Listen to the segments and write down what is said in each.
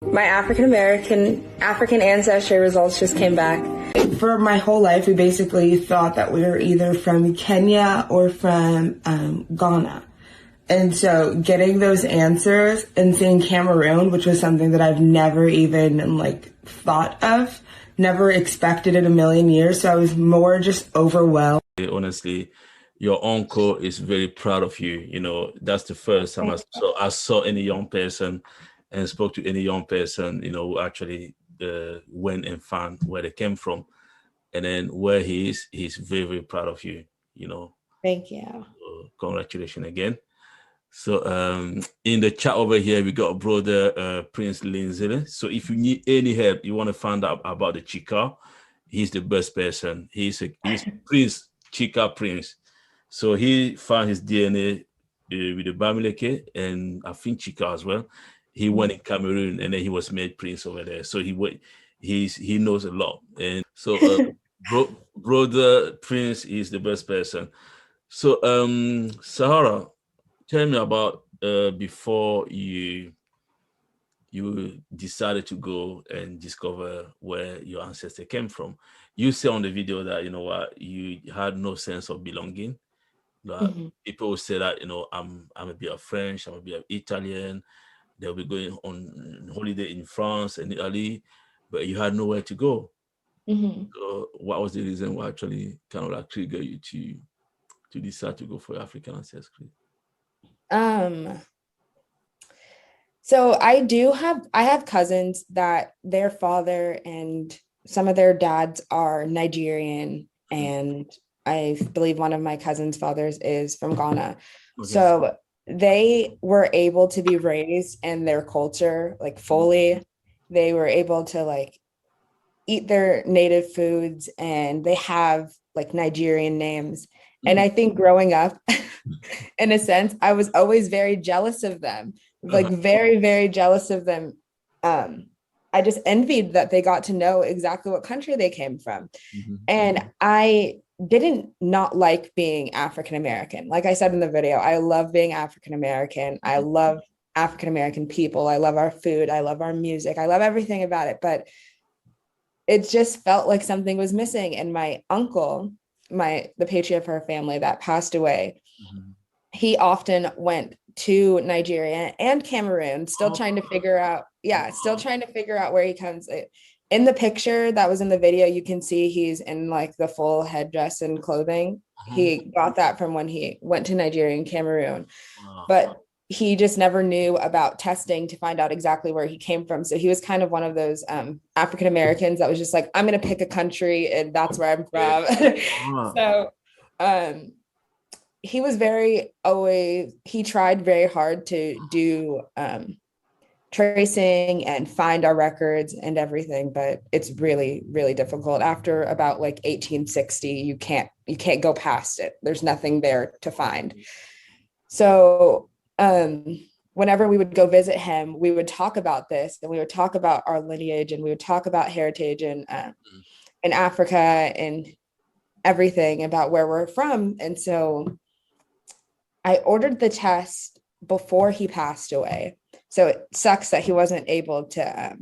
My African ancestry results just came back. For my whole life, we basically thought that we were either from Kenya or from Ghana. And so getting those answers and seeing Cameroon, which was something that I've never even thought of, never expected in a million years. So I was more just overwhelmed. Honestly, your uncle is very proud of you. You know, that's the first time I saw any young person and spoke to any young person, you know, who actually went and found where they came from. And then where he is, he's very, very proud of you, you know. Thank you. So congratulations again. So in the chat over here, we got a brother, Prince Lindsay. So if you need any help, you want to find out about the Tikar, he's the best person. He's Prince, Tikar Prince. So he found his DNA with the Bamileke and I think Tikar as well. He went in Cameroon and then he was made Prince over there. So he knows a lot. And so brother Prince is the best person. So Sahara, tell me about before you decided to go and discover where your ancestors came from. You say on the video that, you know what, you had no sense of belonging. People will say that, you know, I'm a bit of French, I'm a bit of Italian. They'll be going on holiday in France and Italy, but you had nowhere to go. So what was the reason why actually kind of triggered you to decide to go for African ancestry? So I have cousins that their father and some of their dads are Nigerian, and I believe one of my cousin's fathers is from Ghana. Okay. So they were able to be raised in their culture, fully. They were able to eat their native foods, and they have Nigerian names. And I think growing up, in a sense, I was always very jealous of them, very, very jealous of them. I just envied that they got to know exactly what country they came from. And I didn't not like being African American. Like I said in the video, I love being African American. I love African American people. I love our food. I love our music. I love everything about it. But it just felt like something was missing. And my uncle, the patriarch of our family that passed away, he often went to Nigeria and Cameroon, still trying to figure out where he comes. In the picture that was in the video, you can see he's in the full headdress and clothing. He got that from when he went to Nigeria and Cameroon, but he just never knew about testing to find out exactly where he came from. So he was kind of one of those African Americans that was just I'm going to pick a country and that's where I'm from. So he was he tried very hard to do tracing and find our records and everything, but it's really, really difficult. After about 1860, you can't go past it. There's nothing there to find. So whenever we would go visit him, we would talk about this, and we would talk about our lineage, and we would talk about heritage in Africa and everything about where we're from. And so I ordered the test before he passed away. So it sucks that he wasn't able to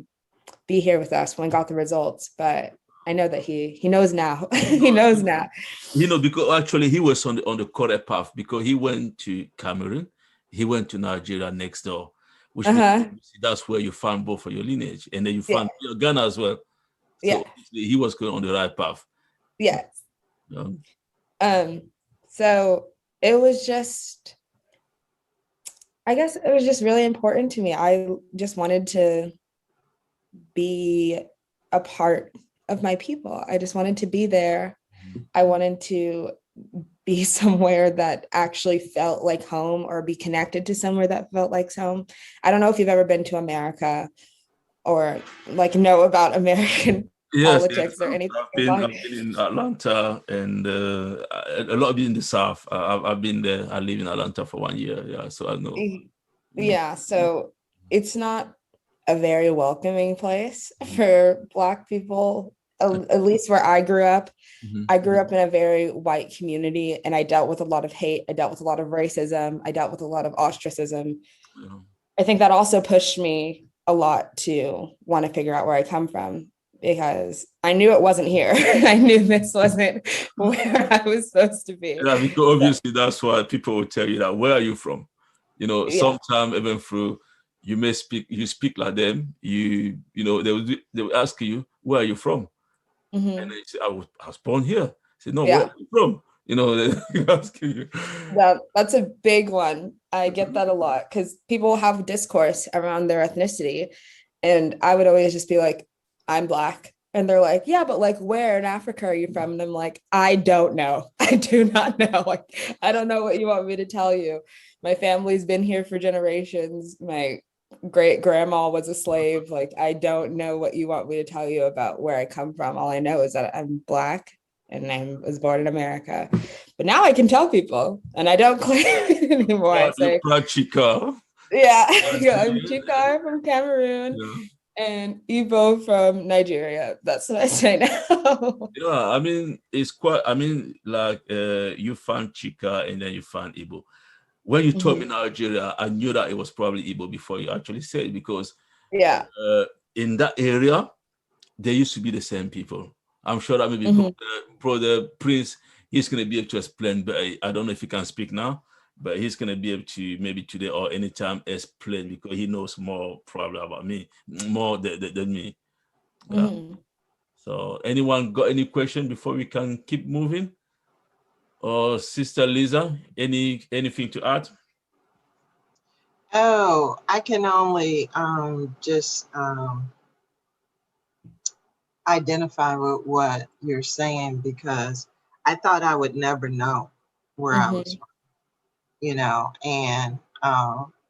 be here with us when we got the results, but I know that he knows now. He knows now. You know, because actually he was on the correct path, because he went to Cameroon, he went to Nigeria next door, which means that's where you found both of your lineage, and then you found Ghana as well. So he was going on the right path. Yes. So it was just, I guess it was just really important to me. I just wanted to be a part of my people. I just wanted to be there. I wanted to be somewhere that actually felt like home, or be connected to somewhere that felt like home. I don't know if you've ever been to America or know about American politics or anything. I've been in Atlanta, and a lot of it in the South. I've been there. I live in Atlanta for 1 year. Yeah, so I know. Yeah, so it's not a very welcoming place for Black people, at least where I grew up. I grew up in a very white community, and I dealt with a lot of hate. I dealt with a lot of racism. I dealt with a lot of ostracism. I think that also pushed me a lot to want to figure out where I come from, because I knew it wasn't here. I knew this wasn't where I was supposed to be. Yeah, because obviously that's why people will tell you that, where are you from? You know, Yeah. sometimes even through, you speak like them, they will ask you, where are you from? And then you say, I was born here. I said, no, where Yeah. are you from? You know, they're asking you. That's a big one. I get that a lot because people have discourse around their ethnicity. And I would always just be like, I'm Black. And they're like, yeah, but like, where in Africa are you from? And I'm like, I don't know. I do not know. Like, I don't know what you want me to tell you. My family's been here for generations. My great grandma was a slave. Like, I don't know what you want me to tell you about where I come from. All I know is that I'm Black and I was born in America. But now I can tell people, and I don't claim it anymore. I say, Tikar. yeah, I'm Tikar from Cameroon. Yeah. And Igbo from Nigeria. That's what I say now. Yeah, I mean, it's quite, I mean, like you found Chika and then you found Igbo. When you told me Nigeria, I knew that it was probably Igbo before you actually said it, because Yeah. In that area, they used to be the same people. I'm sure that maybe brother Prince, he's going to be able to explain, but I don't know if he can speak now, but he's going to be able to maybe today or anytime explain, because he knows more probably about me, more than me. Yeah. So anyone got any question before we can keep moving? Or Sister Lisa, anything to add? Oh, I can only just identify with what you're saying, because I thought I would never know where I was from, you know, and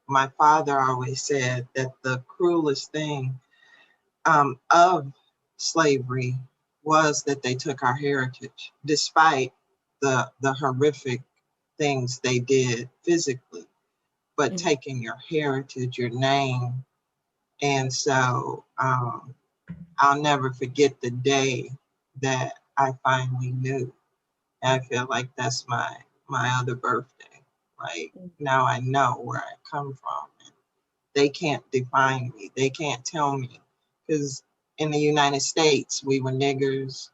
my father always said that the cruelest thing of slavery was that they took our heritage, despite the horrific things they did physically, but taking your heritage, your name. And so I'll never forget the day that I finally knew. And I feel like that's my other birthday. Like, now I know where I come from. They can't define me. They can't tell me, because in the United States, we were niggers,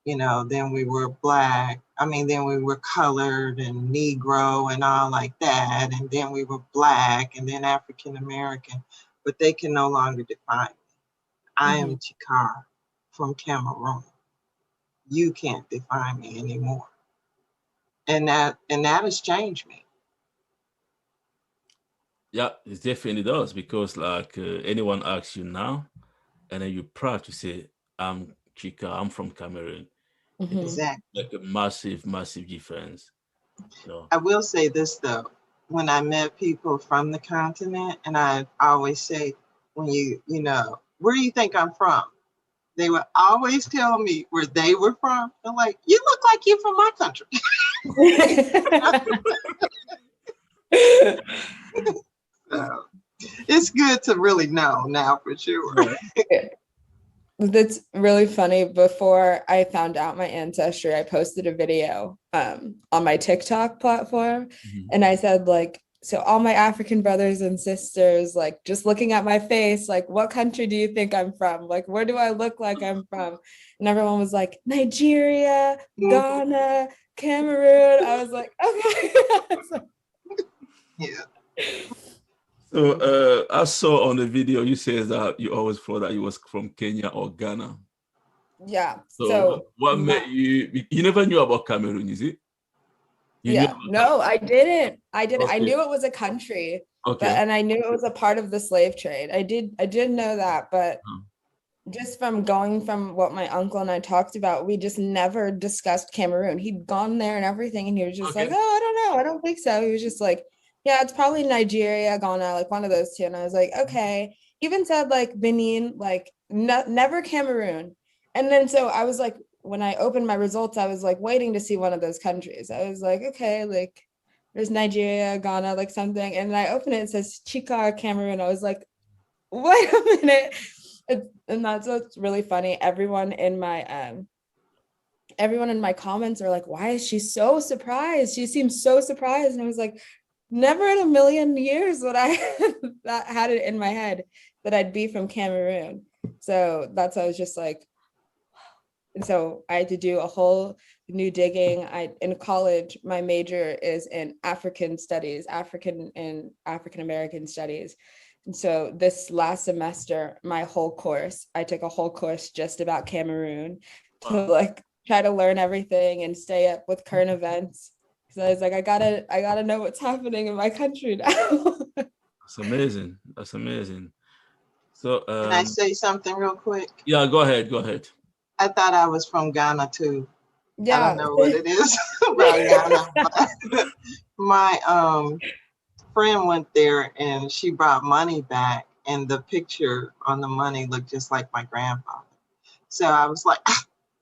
you know, then we were Black. I mean, then we were colored and Negro and all like that. And then we were Black and then African American, but they can no longer define me. I am Tikar from Cameroon. You can't define me anymore. And that has changed me. Yeah, it definitely does, because like anyone asks you now, and then you're proud to say, I'm Chika, I'm from Cameroon. Exactly. Like a massive, massive difference. So. I will say this though, when I met people from the continent, and I always say, when you know, where do you think I'm from? They would always tell me where they were from. They're like, you look like you're from my country. So it's good to really know now for sure. That's really funny. Before I found out my ancestry, I posted a video on my TikTok platform, and I said, like, so all my African brothers and sisters, like, just looking at my face, like, what country do you think I'm from? Like, where do I look like I'm from? And everyone was like, Nigeria, Ghana, Cameroon. I was like, okay. Yeah. So I saw on the video you said that you always thought that you was from Kenya or Ghana. Yeah. So what made you never knew about Cameroon, is it? No, I didn't. Okay. I knew it was a country, and I knew it was a part of the slave trade. I did know that, but just from going from what my uncle and I talked about, we just never discussed Cameroon. He'd gone there and everything, and he was just like, oh, I don't know. I don't think so. He was just like, yeah, it's probably Nigeria, Ghana, like one of those two. And I was like, okay. He even said like Benin, like never Cameroon. And then so I was like, when I opened my results, I was like waiting to see one of those countries. I was like, okay, like there's Nigeria, Ghana, like something. And then I open it, it says Tikar, Cameroon. I was like, wait a minute. And that's what's really funny. Everyone in my comments are like, why is she so surprised? She seems so surprised. And I was like, never in a million years would I that had it in my head. that I'd be from Cameroon. So that's why I was just like, and so I had to do a whole new digging. In college, my major is in African studies, African and African American studies. And so this last semester, my whole course, I took a whole course just about Cameroon to like try to learn everything and stay up with current events. So I was like, I gotta know what's happening in my country now. That's amazing. That's amazing. So Can I say something real quick? yeah, go ahead. I thought I was from Ghana too. I Yeah. don't know what it is about Ghana, but my friend went there and she brought money back, and the picture on the money looked just like my grandfather. So I was like,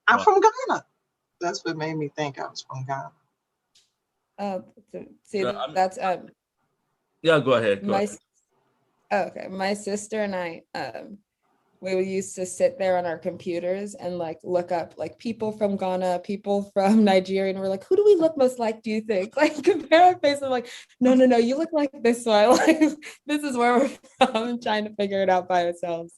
I'm from Ghana. That's what made me think I was from Ghana. See, Yeah, that's yeah, go ahead. okay. My sister and I, we used to sit there on our computers and like look up like people from Ghana, people from Nigeria, and we're like, who do we look most like, do you think? Like compare our face. I'm like, no, you look like this one. Like this is where we're from, trying to figure it out by ourselves.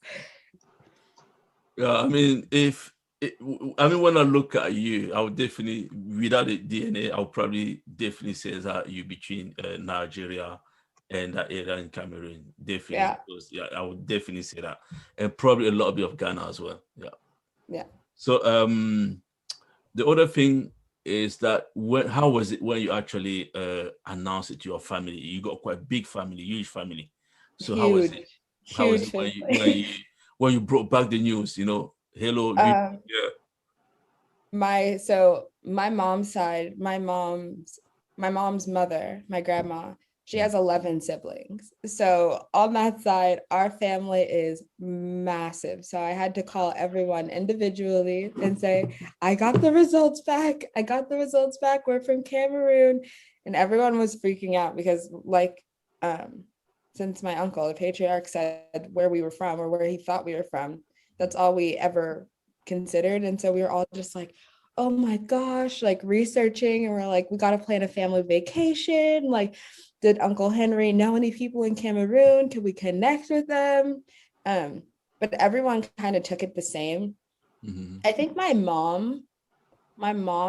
Yeah, I mean, when I look at you, I would definitely, without the DNA, I would probably definitely say that you between Nigeria and that area in Cameroon. Definitely. Yeah. Because, yeah, I would definitely say that. And probably a little bit of Ghana as well. Yeah. Yeah. So the other thing is that how was it when you actually announced it to your family? You got quite a big family, huge family. So how was it? How was it when you brought back the news? Hello. Yeah. My mom's side, my mom's mother, my grandma, she has 11 siblings. So on that side, our family is massive. So I had to call everyone individually and say, I got the results back. We're from Cameroon. And everyone was freaking out because since my uncle, the patriarch, said where we were from or where he thought we were from, that's all we ever considered. And so we were all just like, oh my gosh, like researching, and we're like, we got to plan a family vacation. Like, did Uncle Henry know any people in Cameroon? Could we connect with them? But everyone kind of took it the same. Mm-hmm. I think my mom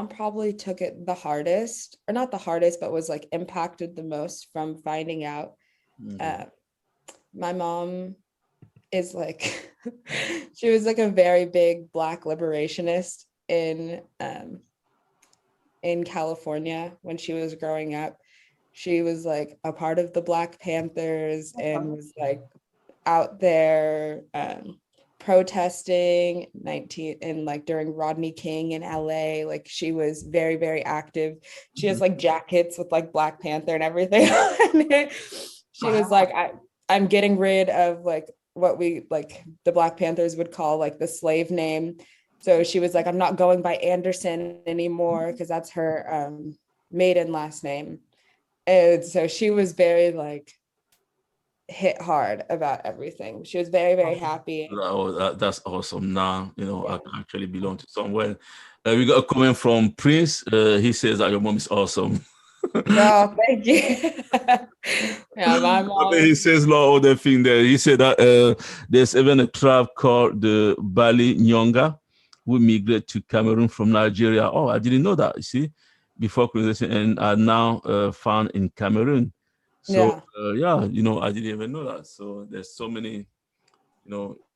probably took it the hardest, or not the hardest, but was like impacted the most from finding out. Mm-hmm. My mom is like, she was like a very big Black liberationist in California when she was growing up. She was like a part of the Black Panthers and was like out there protesting during Rodney King in LA. Like she was very, very active. She has like jackets with like Black Panther and everything on it. She was like, I'm getting rid of like what we like the Black Panthers would call like the slave name. So she was like, I'm not going by Anderson anymore because that's her maiden last name. And so she was very like hit hard about everything. She was very, very happy. That's awesome. Now, I can actually belong to someone. We got a comment from Prince. He says that your mom is awesome. Oh, thank you. Yeah, my mom. He says a lot of other things there. He said that there's even a tribe called the Bali Nyonga who migrate to Cameroon from Nigeria. Oh, I didn't know that, you see, before colonization, and are now found in Cameroon. So, I didn't even know that. So there's so many,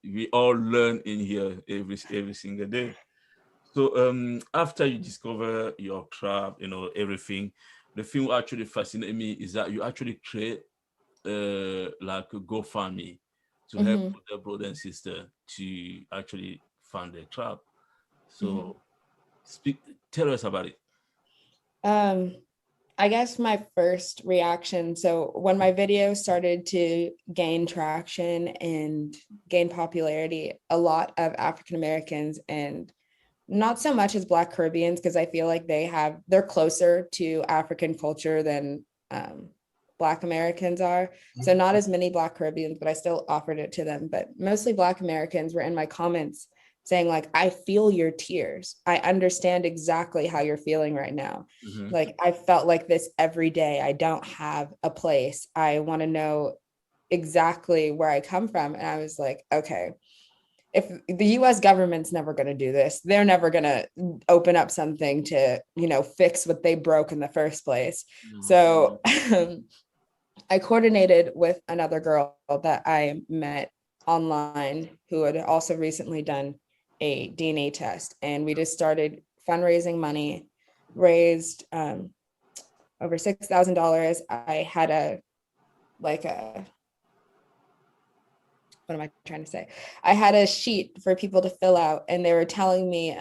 we all learn in here every single day. So after you discover your tribe, everything, the thing that actually fascinated me is that you actually create like a GoFundMe to help their brother and sister to actually fund their tribe. So tell us about it. I guess my first reaction, so when my video started to gain traction and gain popularity, a lot of African Americans, and not so much as Black Caribbeans, because I feel like they're closer to African culture than Black Americans are. So not as many Black Caribbeans, but I still offered it to them. But mostly Black Americans were in my comments saying like, I feel your tears. I understand exactly how you're feeling right now. Like, I felt like this every day. I don't have a place. I want to know exactly where I come from. And I was like, okay, if the US government's never going to do this, they're never going to open up something to, fix what they broke in the first place. So I coordinated with another girl that I met online who had also recently done a DNA test. And we just started fundraising money, raised over $6,000. I had what am I trying to say? I had a sheet for people to fill out, and they were telling me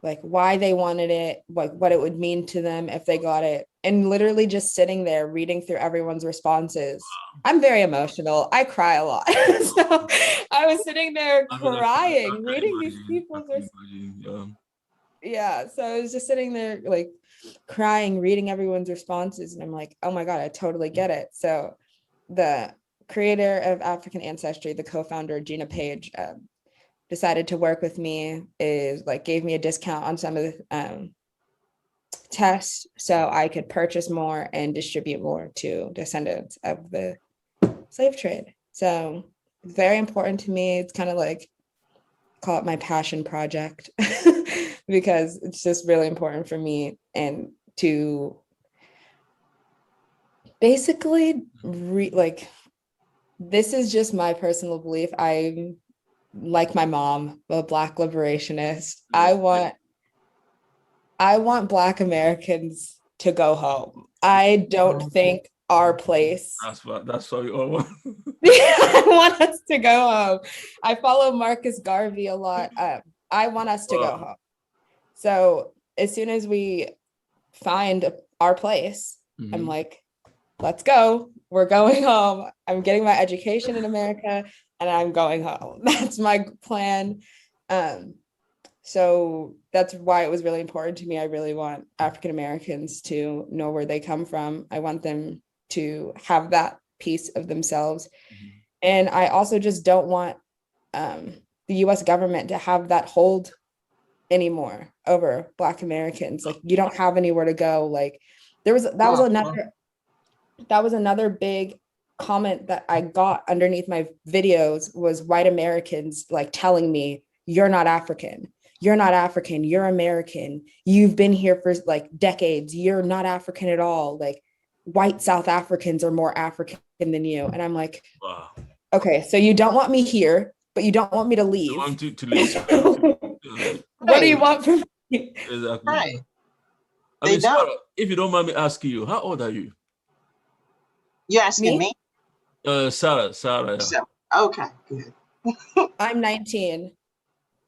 like why they wanted it, like what it would mean to them if they got it. And literally just sitting there reading through everyone's responses. I'm very emotional. I cry a lot. So I was sitting there crying, reading these people's yeah. So I was just sitting there like crying, reading everyone's responses. And I'm like, oh my God, I totally get it. So the creator of African Ancestry, the co-founder, Gina Page, decided to work with me, gave me a discount on some of the tests so I could purchase more and distribute more to descendants of the slave trade. So it's very important to me. It's kind of like, call it my passion project because it's just really important for me and to basically this is just my personal belief. I'm like my mom, a Black liberationist. I want Black Americans to go home. I don't think our place. That's what we all want. I want us to go home. I follow Marcus Garvey a lot. I want us to go home. So as soon as we find our place, I'm like, let's go. We're going home. I'm getting my education in America and I'm going home. That's my plan. So that's why it was really important to me. I really want African Americans to know where they come from. I want them to have that piece of themselves. And I also just don't want the US government to have that hold anymore over Black Americans. Like, you don't have anywhere to go. Like, that was another big comment that I got underneath my videos was white Americans like telling me, you're not African. You're not African. You're American. You've been here for like decades. You're not African at all. Like, white South Africans are more African than you. And I'm like, wow. Okay, so you don't want me here, but you don't want me to leave. I want to leave. What do you want from me? Exactly. Right. I mean, Sarah, if you don't mind me asking you, how old are you? You're asking me? Sarah. Yeah. So, okay, good. I'm 19.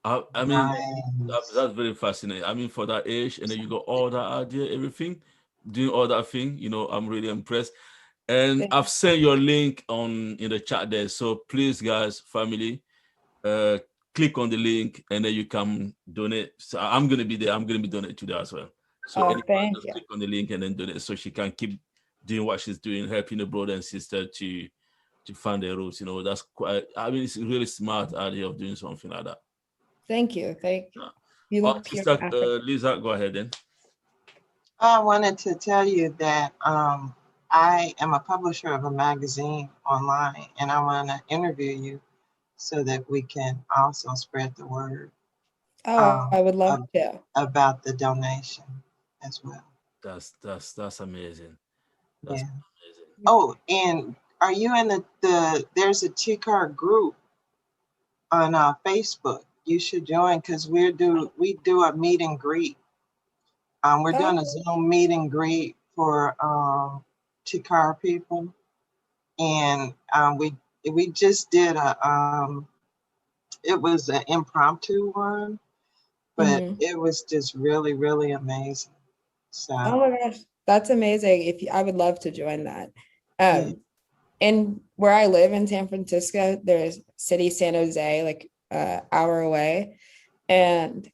I mean, that's very fascinating. I mean, for that age, and then you got all that idea, everything, doing all that thing, I'm really impressed. And I've sent your link in the chat there. So please, guys, family, click on the link and then you can donate. So I'm going to be there. I'm going to be donating today as well. So click on the link and then donate so she can keep doing what she's doing, helping the brother and sister to find their roots. That's quite, I mean, it's a really smart idea of doing something like that. Thank you. You look Sister Lisa, go ahead then. I wanted to tell you that I am a publisher of a magazine online, and I want to interview you so that we can also spread the word. I would love to. About the donation as well. That's amazing. That's amazing. Oh, and are you in there's a Tikar group on Facebook? You should join because we do a meet and greet. We're doing a Zoom meet and greet for Tikar people, and we just did it was an impromptu one, but it was just really, really amazing. So, oh my gosh, that's amazing! I would love to join that. And where I live in San Francisco, there's city San Jose, like an hour away, and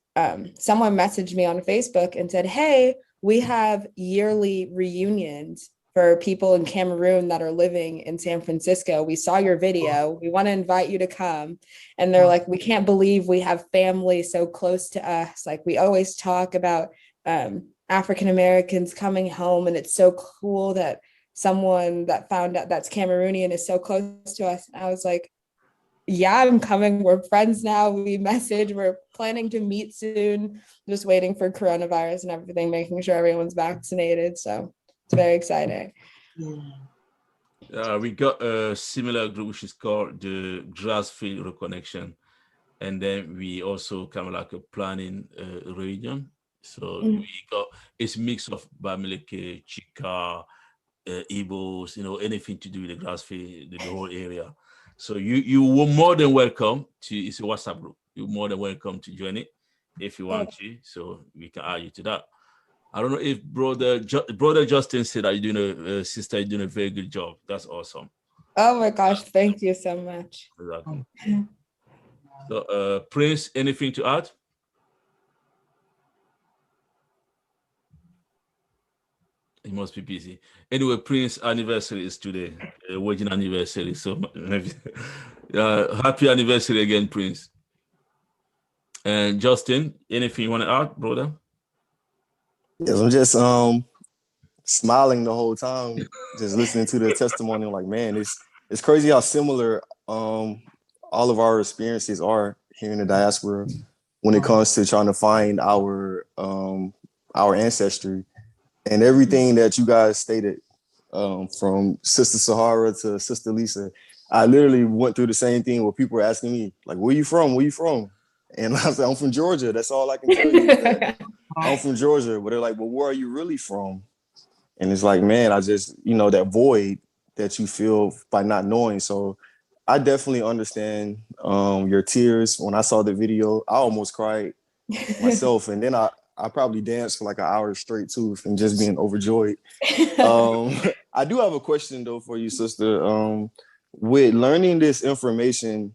someone messaged me on Facebook and said, hey, we have yearly reunions for people in Cameroon that are living in San Francisco. We saw your video. We want to invite you to come. And they're like, we can't believe we have family so close to us. Like, we always talk about African Americans coming home, and it's so cool that someone that found out that's Cameroonian is so close to us. And I was like, yeah, I'm coming. We're friends now. We message. We're planning to meet soon. Just waiting for coronavirus and everything, making sure everyone's vaccinated. So it's very exciting. We got a similar group which is called the Grassfield ReConnection, and then we also kind of like a planning region. So we got it's mix of Bamileke, Chika, Igbos, anything to do with the Grassfield, the whole area. So you were more than welcome to. It's a WhatsApp group. You're more than welcome to join it if you want to. So we can add you to that. I don't know if brother Justin said that you're doing sister, you're doing a very good job. That's awesome. Oh my gosh, thank you so much. Exactly. So Prince, anything to add? He must be busy. Anyway, Prince's anniversary is today, wedding anniversary. So happy anniversary again, Prince. And Justin, anything you want to add, brother? Yes, I'm just smiling the whole time, just listening to the testimony. I'm like, man, it's crazy how similar all of our experiences are here in the diaspora when it comes to trying to find our ancestry. And everything that you guys stated, from Sister Sahara to Sister Lisa, I literally went through the same thing where people were asking me, like, where you from? Where you from? And I said, I'm from Georgia. That's all I can tell you is that I'm from Georgia. But they're like, well, where are you really from? And it's like, man, I just, that void that you feel by not knowing. So I definitely understand your tears. When I saw the video, I almost cried myself. And then I probably danced for like an hour straight too, from just being overjoyed. I do have a question though for you, sister. With learning this information,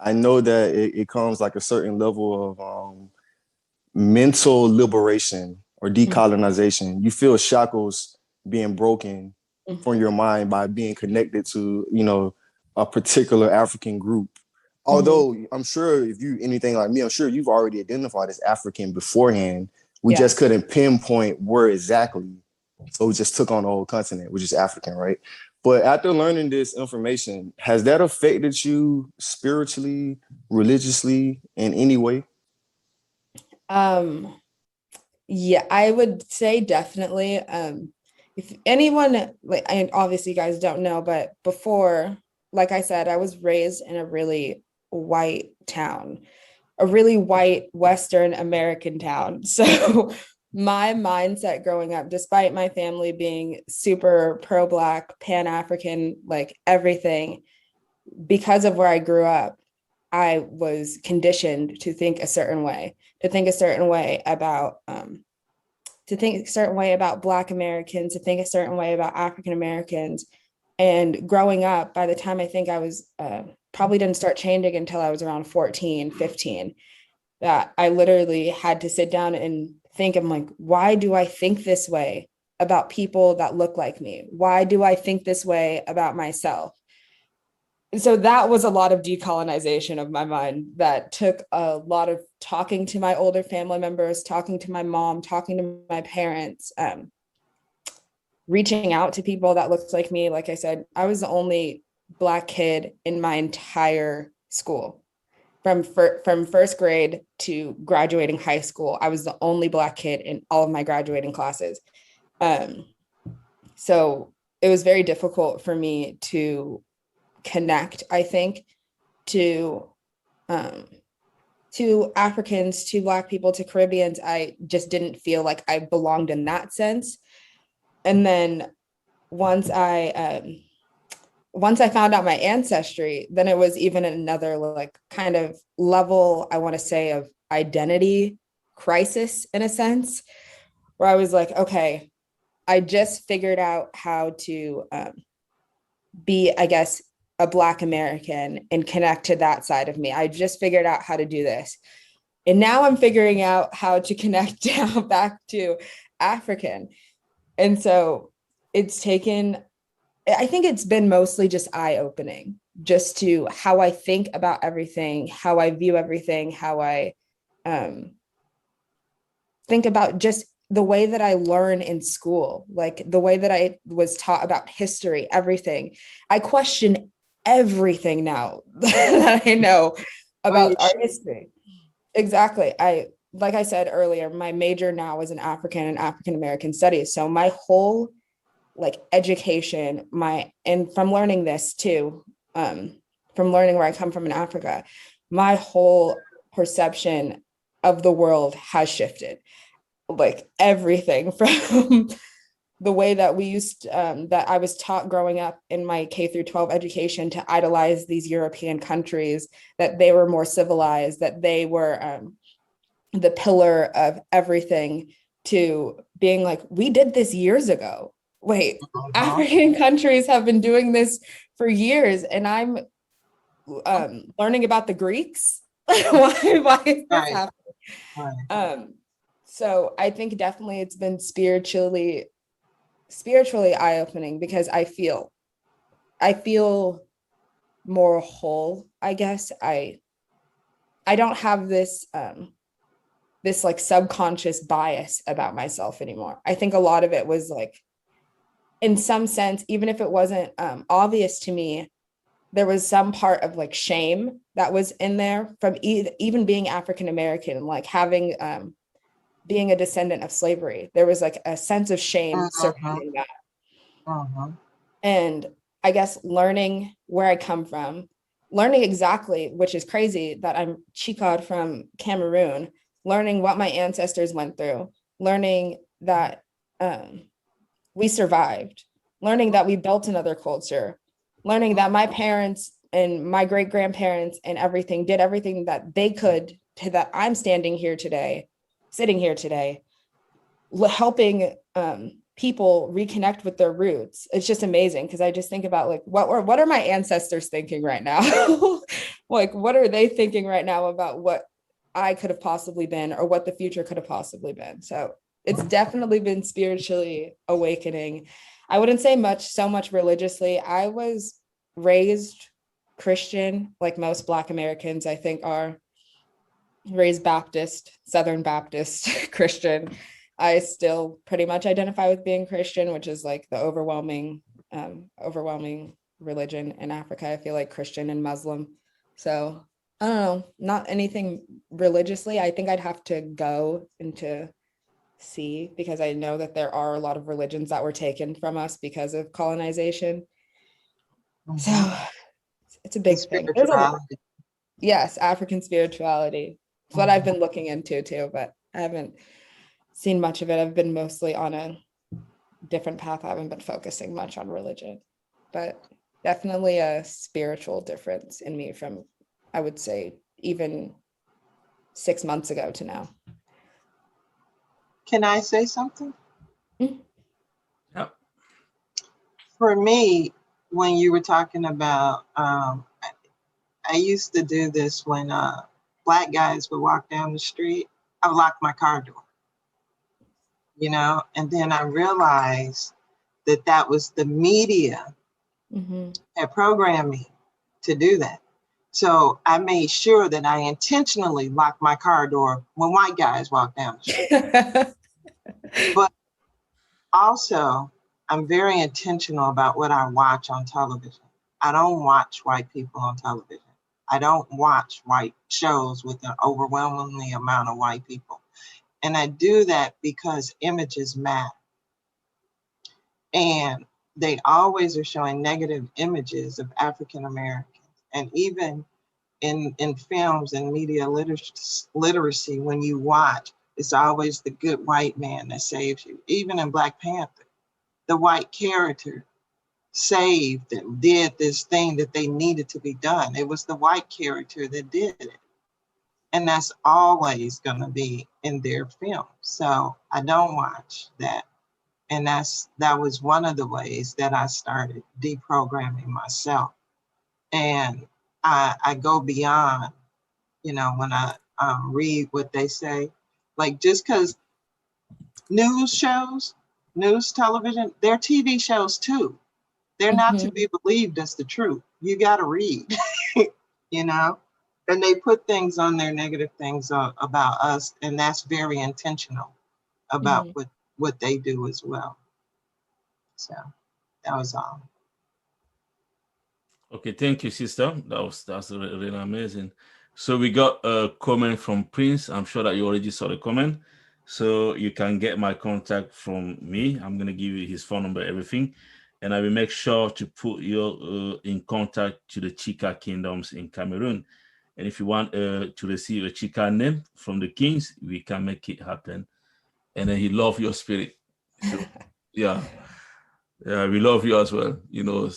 I know that it comes like a certain level of mental liberation or decolonization. You feel shackles being broken from your mind by being connected to, a particular African group. Although I'm sure if you anything like me, I'm sure you've already identified as African beforehand. We just couldn't pinpoint where exactly. So we just took on the whole continent, which is African, right? But after learning this information, has that affected you spiritually, religiously, in any way? Yeah, I would say definitely. If anyone, obviously you guys don't know, but before, like I said, I was raised in a really white town, a really white Western American town. So my mindset growing up, despite my family being super pro-Black, Pan-African, like everything, because of where I grew up, I was conditioned to think a certain way, about Black Americans, to think a certain way about African Americans. And growing up, by the time I think I was probably didn't start changing until I was around 14, 15, that I literally had to sit down and think, I'm like, why do I think this way about people that look like me? Why do I think this way about myself? And so that was a lot of decolonization of my mind that took a lot of talking to my older family members, talking to my mom, talking to my parents, reaching out to people that looked like me. Like I said, I was the only Black kid in my entire school. From first grade to graduating high school, I was the only Black kid in all of my graduating classes. So it was very difficult for me to connect, I think, to Africans, to Black people, to Caribbeans. I just didn't feel like I belonged in that sense. And then once I found out my ancestry, then it was even another like kind of level, I want to say, of identity crisis in a sense, where I was like, okay, I just figured out how to be, I guess, a Black American and connect to that side of me. I just figured out how to do this. And now I'm figuring out how to connect down back to African. And so it's taken, I think it's been mostly just eye-opening, just to how I think about everything, how I view everything, how I think about just the way that I learn in school, like the way that I was taught about history, everything. I question everything now that I know about our history. Exactly. Like I said earlier, my major now is in African and African American studies. So my whole like education, and from learning this too, from learning where I come from in Africa, my whole perception of the world has shifted. Like everything from the way that that I was taught growing up in my K through 12 education to idolize these European countries, that they were more civilized, that they were the pillar of everything, to being like, we did this years ago. Wait, African countries have been doing this for years, and I'm learning about the Greeks. why is this happening? So I think definitely it's been spiritually eye-opening, because I feel more whole, I guess. I don't have this this like subconscious bias about myself anymore. I think a lot of it was like, in some sense, even if it wasn't obvious to me, there was some part of like shame that was in there from even being African American, like having being a descendant of slavery. There was like a sense of shame surrounding that. And I guess learning where I come from, learning exactly, which is crazy, that I'm Tikar from Cameroon, learning what my ancestors went through, learning that we survived, learning that we built another culture, learning that my parents and my great grandparents and everything did everything that they could to that I'm standing here today, sitting here today, helping people reconnect with their roots. It's just amazing, because I just think about like, what are my ancestors thinking right now? Like, what are they thinking right now about what I could have possibly been, or what the future could have possibly been? So it's definitely been spiritually awakening. I wouldn't say so much religiously. I was raised Christian, like most Black Americans, I think, are raised Baptist, Southern Baptist Christian. I still pretty much identify with being Christian, which is like the overwhelming religion in Africa. I feel like Christian and Muslim. So I don't know, not anything religiously. I think I'd have to go into see, because I know that there are a lot of religions that were taken from us because of colonization. So it's a big thing. Yes, African spirituality. It's what I've been looking into too, but I haven't seen much of it. I've been mostly on a different path. I haven't been focusing much on religion, but definitely a spiritual difference in me from, I would say, even 6 months ago to now. Can I say something? Yeah. For me, when you were talking about, I used to do this when Black guys would walk down the street. I would lock my car door, and then I realized that was the media that programmed me to do that. So I made sure that I intentionally locked my car door when white guys walk down the street. But also, I'm very intentional about what I watch on television. I don't watch white people on television. I don't watch white shows with an overwhelmingly amount of white people. And I do that because images matter. And they always are showing negative images of African Americans. And even in films and media literacy, when you watch, it's always the good white man that saves you. Even in Black Panther, the white character saved and did this thing that they needed to be done. It was the white character that did it. And that's always going to be in their film. So I don't watch that. And that was one of the ways that I started deprogramming myself. And I go beyond, when I read what they say, like just because news television, they're TV shows too. They're not to be believed as the truth. You got to read, and they put things on there, negative things about us. And that's very intentional about what they do as well. So that was all. Okay, thank you, sister. That's really amazing. So we got a comment from Prince. I'm sure that you already saw the comment. So you can get my contact from me. I'm gonna give you his phone number, everything, and I will make sure to put you in contact to the Chika kingdoms in Cameroon. And if you want to receive a Chika name from the kings, we can make it happen. And then he love your spirit. So yeah. Yeah, we love you as well. You know,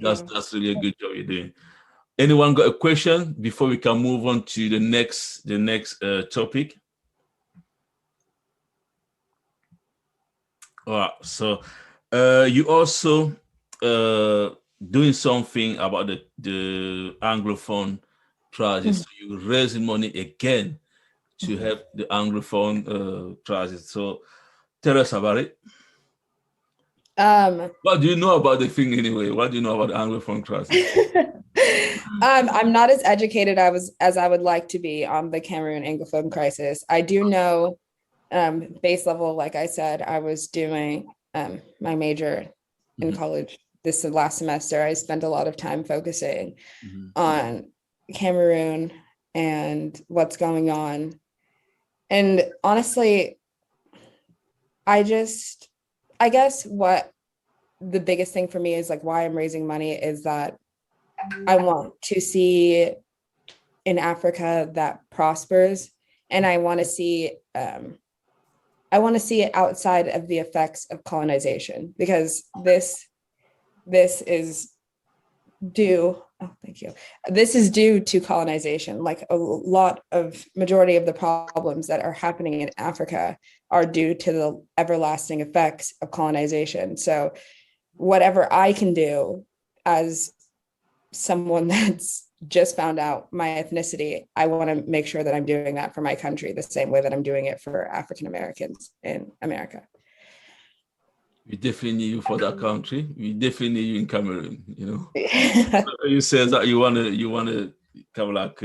that's really a good job you're doing. Anyone got a question before we can move on to the next topic? All right. So, you also doing something about the Anglophone trials. So you raising money again to help the Anglophone trials. So, tell us about it. What do you know about the thing anyway? What do you know about the Anglophone crisis? I'm not as educated as I would like to be on the Cameroon Anglophone crisis. I do know base level, like I said, I was doing my major in college this last semester. I spent a lot of time focusing on Cameroon and what's going on. And honestly, I guess what the biggest thing for me is like why I'm raising money is that I want to see in Africa that prospers, and I want to see it outside of the effects of colonization, because this is due. Oh, thank you. This is due to colonization. Like majority of the problems that are happening in Africa are due to the everlasting effects of colonization. So whatever I can do as someone that's just found out my ethnicity, I want to make sure that I'm doing that for my country the same way that I'm doing it for African Americans in America. We definitely need you for that country. We definitely need you in Cameroon. You know, you said that you want to kind of like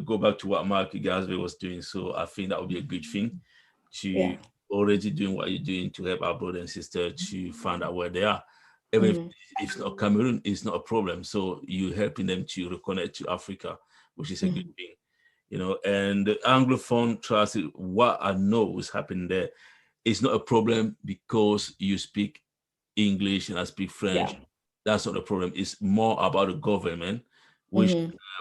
go back to what Mark Gasby was doing. So I think that would be a good thing to already doing what you're doing to help our brother and sister to find out where they are. Even if it's not Cameroon, it's not a problem. So you're helping them to reconnect to Africa, which is a good thing. You know, and the Anglophone trust, what I know is happening there, it's not a problem because you speak English and I speak French. That's not a problem. It's more about the government, which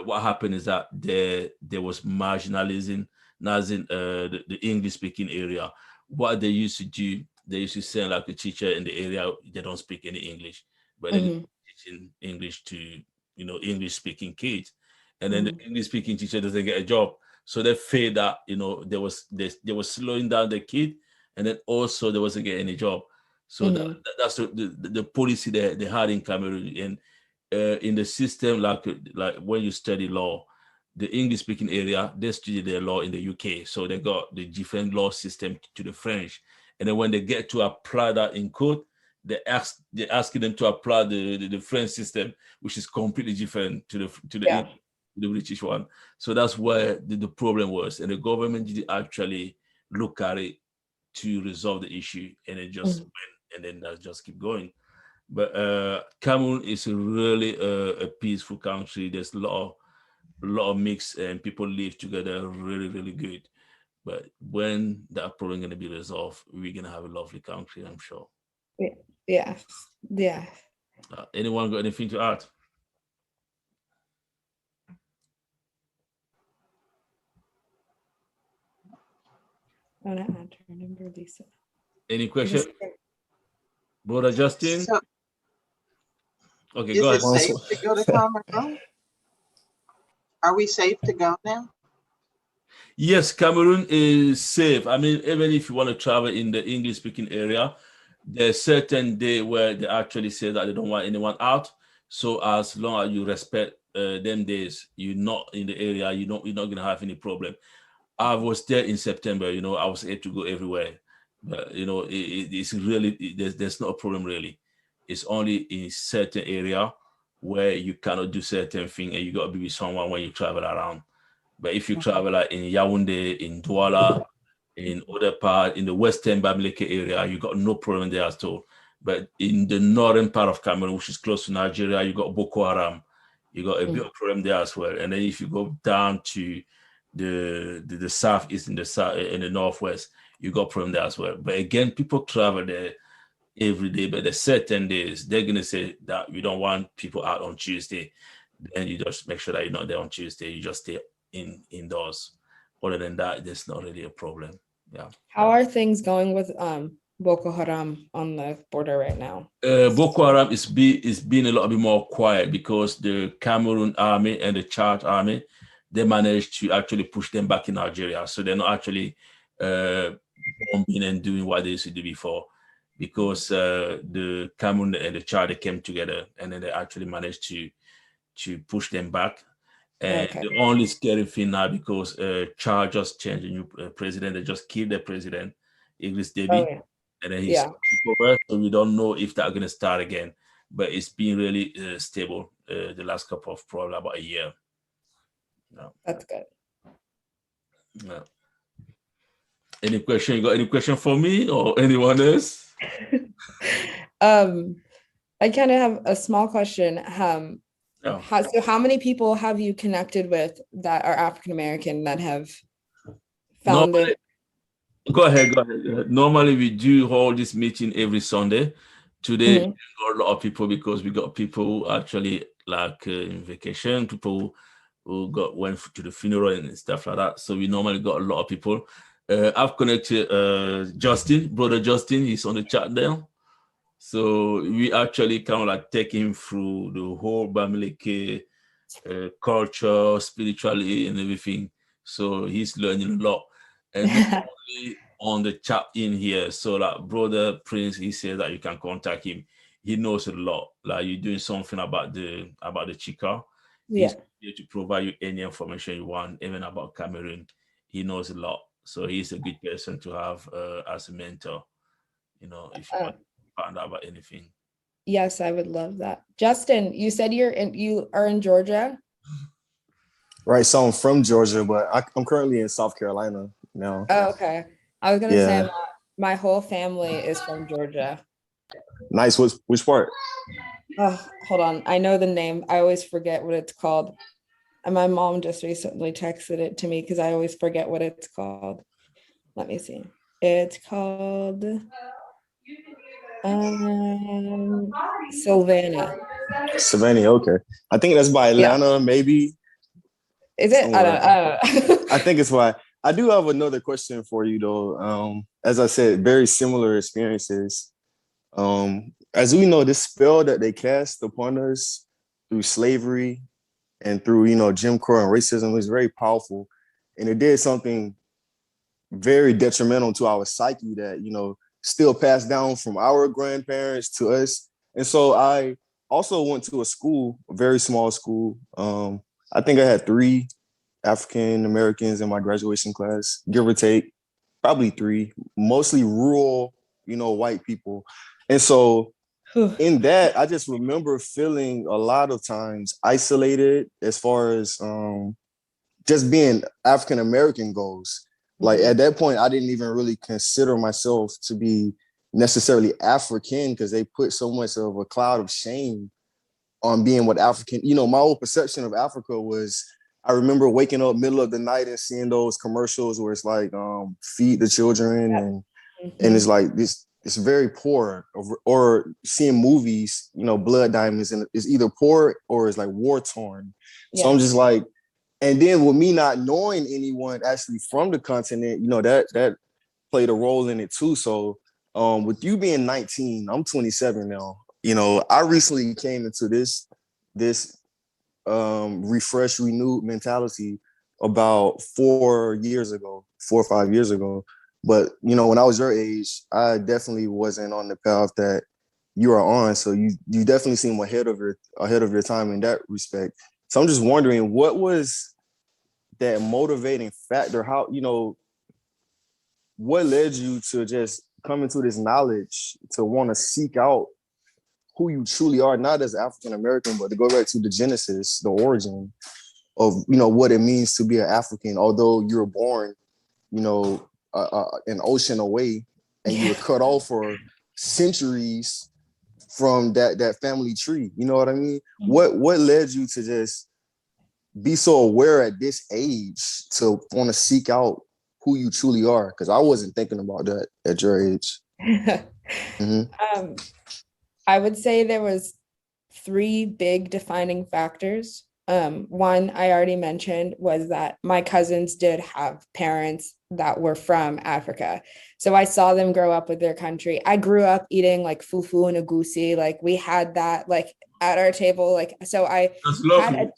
what happened is that there was marginalism, as in the English-speaking area. What they used to do, they used to send like a teacher in the area, they don't speak any English, but they're teaching English to, English-speaking kids. And then the English-speaking teacher doesn't get a job. So they feel that, they were slowing down the kid, and then also they wasn't getting any job. So that's the policy they had in Cameroon. And in the system, like when you study law, the English-speaking area, they study their law in the UK. So they got the different law system to the French. And then when they get to apply that in court, they're asking them to apply the French system, which is completely different to the British one. So that's where the problem was. And the government didn't actually look at it to resolve the issue, and it just went, and then that just keep going. But Cameroon is really a peaceful country. There's a lot of mix, and people live together really, really good. But when that problem going to be resolved, we're going to have a lovely country, I'm sure. Yeah. Anyone got anything to add? I want to add her number, Lisa. Any question? Brother Justin? Okay, go ahead. Is it safe to go to Cameroon? Are we safe to go now? Yes, Cameroon is safe. I mean, even if you want to travel in the English-speaking area, there's certain day where they actually say that they don't want anyone out. So as long as you respect them days, you're not in the area, you're not going to have any problem. I was there in September, I was able to go everywhere. But, it's really, there's no problem really. It's only in certain area where you cannot do certain thing, and you got to be with someone when you travel around. But if you travel like in Yaoundé, in Douala, In other part, in the western Bamileke area, you got no problem there at all. But in the northern part of Cameroon, which is close to Nigeria, you got Boko Haram. You got a bit of problem there as well. And then if you go down to the southeast in the northwest, you got problem there as well. But again, people travel there every day, but there's certain days they're gonna say that we don't want people out on Tuesday. Then you just make sure that you're not there on Tuesday. You just stay indoors. Other than that, there's not really a problem. Yeah. How are things going with Boko Haram on the border right now? Boko Haram is being a little bit more quiet because the Cameroon army and the Chad army, they managed to actually push them back in Nigeria. So they're not actually bombing and doing what they used to do before, because the Cameroon and the Chad, they came together and then they actually managed to push them back. And the only scary thing now, because Chad just changed a new president, they just killed the president, Idris Deby, and then he's over. So we don't know if they're going to start again. But it's been really stable the last couple of probably about a year. No. That's good. No. Any question? You got any question for me or anyone else? I kind of have a small question. So how many people have you connected with that are African American that have found it? Go ahead. Normally we do hold this meeting every Sunday. Today we got a lot of people because we got people who actually like in vacation, people who went to the funeral and stuff like that. So we normally got a lot of people. I've connected Justin, brother Justin. He's on the chat there. So we actually kind of like take him through the whole Bamileke culture, spirituality, and everything. So he's learning a lot. And only on the chat in here. So like brother Prince, he says that you can contact him. He knows a lot. Like you're doing something about the Tikar. He's here to provide you any information you want, even about Cameroon. He knows a lot. So he's a good person to have as a mentor. You know, if you want to find out about anything. Yes, I would love that. Justin, you said you are in Georgia? Right, so I'm from Georgia, but I'm currently in South Carolina now. Oh, okay. I was gonna say my whole family is from Georgia. Nice. Which part? Oh, hold on. I know the name. I always forget what it's called. And my mom just recently texted it to me because I always forget what it's called. Let me see. It's called Savannah. Savannah, okay. I think that's by Atlanta, maybe. Is it? I don't know. I think it's why. I do have another question for you though. As I said, very similar experiences. As we know, this spell that they cast upon us through slavery and through, Jim Crow and racism was very powerful. And it did something very detrimental to our psyche that, still passed down from our grandparents to us. And so I also went to a school, a very small school. I think I had 3 African Americans in my graduation class, give or take, probably 3, mostly rural, white people. And so in that, I just remember feeling a lot of times isolated as far as just being African American goes. Like at that point, I didn't even really consider myself to be necessarily African because they put so much of a cloud of shame on being what African, my whole perception of Africa was, I remember waking up middle of the night and seeing those commercials where it's like, feed the children and it's like this, it's very poor, or seeing movies, Blood Diamonds, and it's either poor or it's like war torn. Yeah. So I'm just like, and then with me not knowing anyone actually from the continent, that played a role in it too. So with you being 19, I'm 27 now. I recently came into this refreshed, renewed mentality about 4 or 5 years ago. But, when I was your age, I definitely wasn't on the path that you are on. So you definitely seem ahead of your time in that respect. So I'm just wondering, what was that motivating factor? How, what led you to just come into this knowledge to want to seek out who you truly are, not as African American, but to go back to the genesis, the origin of, what it means to be an African, although you were born, an ocean away, and you were cut off for centuries from that family tree. You know what I mean? What led you to just be so aware at this age to want to seek out who you truly are? Because I wasn't thinking about that at your age. I would say there was 3 big defining factors. One I already mentioned was that my cousins did have parents that were from Africa. So I saw them grow up with their country. I grew up eating like fufu and agusi. Like we had that like at our table. Like, so I had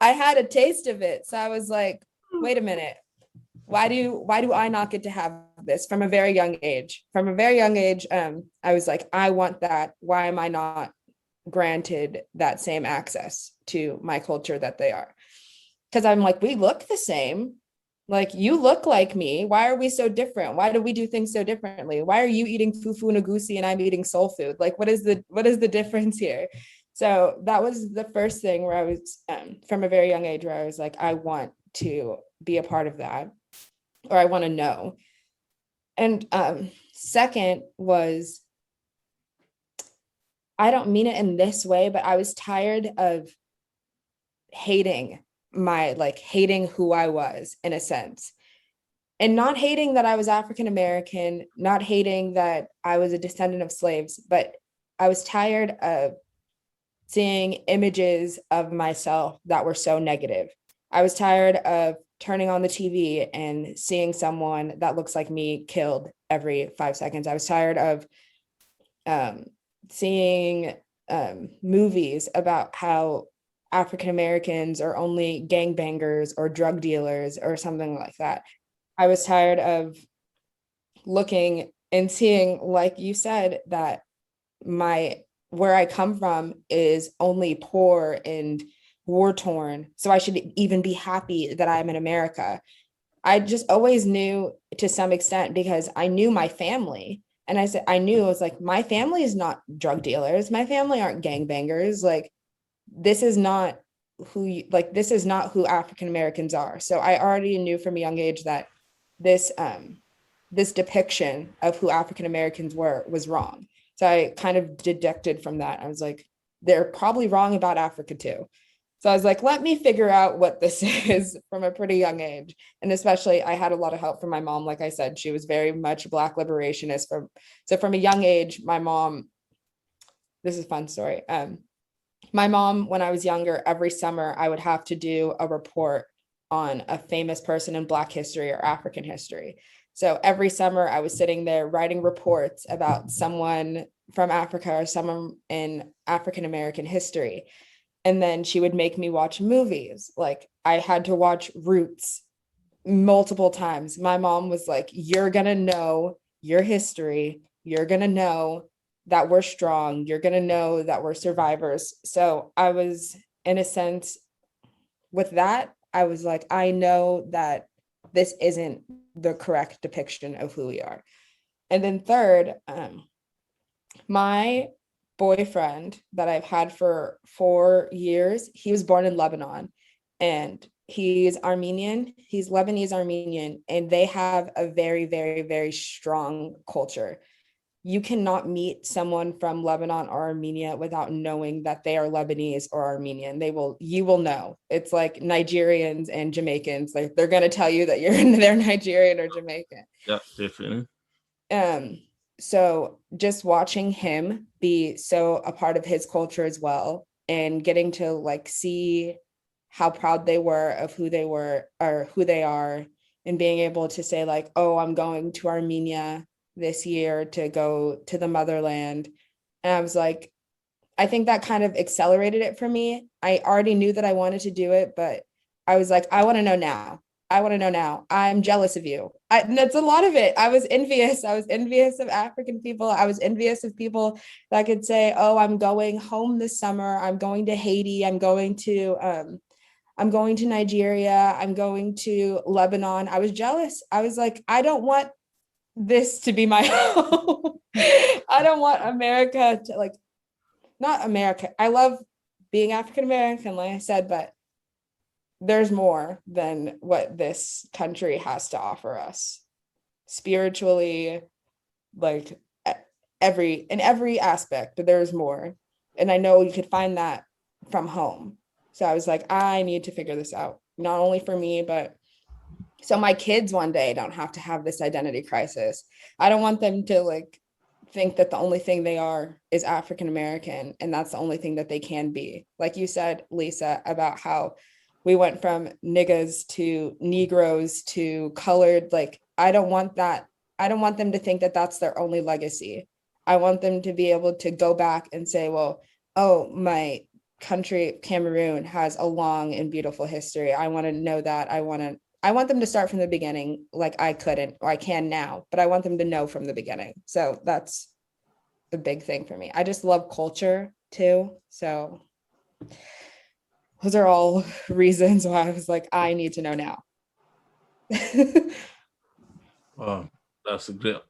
I had a taste of it. So I was like, wait a minute. Why do I not get to have this from a very young age? From a very young age, I was like, I want that. Why am I not granted that same access to my culture that they are? Because I'm like, we look the same. Like, you look like me. Why are we so different? Why do we do things so differently? Why are you eating fufu and agusi and I'm eating soul food? Like, what is the difference here? So that was the first thing where I was from a very young age where I was like, I want to be a part of that, or I want to know. And second was, I don't mean it in this way, but I was tired of hating who I was, in a sense, and not hating that I was African American, not hating that I was a descendant of slaves, but I was tired of seeing images of myself that were so negative. I was tired of turning on the TV and seeing someone that looks like me killed every 5 seconds. I was tired of seeing movies about how African Americans are only gangbangers or drug dealers or something like that. I was tired of looking and seeing, like you said, that where I come from is only poor and war torn. So I should even be happy that I'm in America. I just always knew, to some extent, because I knew my family. And I knew, I was like, my family is not drug dealers. My family aren't gangbangers. Like, this is not this is not who African Americans are. So I already knew from a young age that this depiction of who African Americans was wrong. So I kind of deducted from that. I was like, they're probably wrong about Africa too. So I was like, let me figure out what this is from a pretty young age. And especially, I had a lot of help from my mom. Like I said, she was very much a Black liberationist. So from a young age, my mom, this is a fun story. My mom, when I was younger, every summer I would have to do a report on a famous person in Black history or African history. So every summer I was sitting there writing reports about someone from Africa or someone in African American history. And then she would make me watch movies. Like, I had to watch Roots multiple times. My mom was like, you're going to know your history. You're going to know that we're strong. You're going to know that we're survivors. So I was, in a sense, with that, I was like, I know that this isn't the correct depiction of who we are. And then third, my boyfriend that I've had for 4 years, he was born in Lebanon, and he's Armenian. He's Lebanese Armenian, and they have a very, very, very strong culture. You cannot meet someone from Lebanon or Armenia without knowing that they are Lebanese or Armenian. You will know. It's like Nigerians and Jamaicans. Like, they're going to tell you that they're Nigerian or Jamaican. Yeah, definitely. So just watching him be so a part of his culture as well, and getting to like see how proud they were of who they were or who they are, and being able to say like, oh, I'm going to Armenia this year to go to the motherland. And I was like, I think that kind of accelerated it for me. I already knew that I wanted to do it, but I was like, I want to know now. I want to know now. I'm jealous of you. That's a lot of it. I was envious. I was envious of African people. I was envious of people that could say, oh, I'm going home this summer. I'm going to Haiti. I'm going to Nigeria. I'm going to Lebanon. I was jealous. I was like, I don't want this to be my home. I don't want America to, like, not America. I love being African American, like I said, but there's more than what this country has to offer us spiritually, like in every aspect, but there's more. And I know you could find that from home. So I was like, I need to figure this out, not only for me, but so my kids one day don't have to have this identity crisis. I don't want them to like think that the only thing they are is African American and that's the only thing that they can be. Like you said, Lisa, about how we went from niggas to Negroes to colored. Like, I don't want that. I don't want them to think that that's their only legacy. I want them to be able to go back and say, well, oh, my country, Cameroon, has a long and beautiful history. I want to know that. I want them to start from the beginning, like I couldn't, or I can now, but I want them to know from the beginning. So that's the big thing for me. I just love culture too. So those are all reasons why I was like, I need to know now. Wow, that's a great